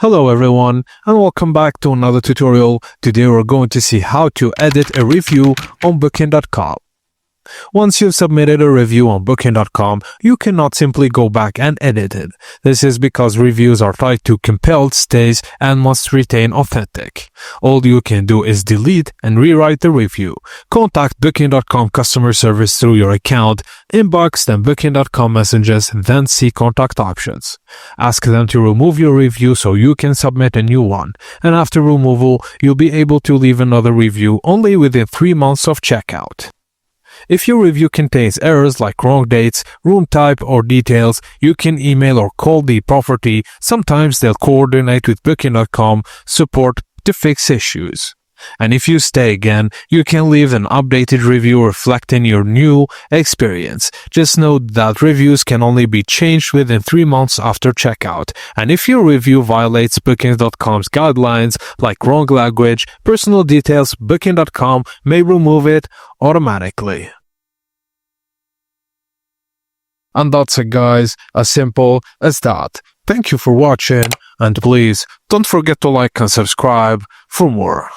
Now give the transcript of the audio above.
Hello everyone and welcome back to another tutorial. Today we're going to see how to edit a review on Booking.com. Once you've submitted a review on Booking.com, you cannot simply go back and edit it. This is because reviews are tied to compelled stays and must retain authentic. All you can do is delete and rewrite the review. Contact Booking.com customer service through your account, inbox them Booking.com messages, then see contact options. Ask them to remove your review so you can submit a new one. And after removal, you'll be able to leave another review only within 3 months of checkout. If your review contains errors like wrong dates, room type, or details, you can email or call the property. Sometimes they'll coordinate with Booking.com support to fix issues. And if you stay again, you can leave an updated review reflecting your new experience. Just note that reviews can only be changed within 3 months after checkout. And if your review violates Booking.com's guidelines like wrong language, personal details, Booking.com may remove it automatically. And that's it guys, as simple as that. Thank you for watching and please don't forget to like and subscribe for more.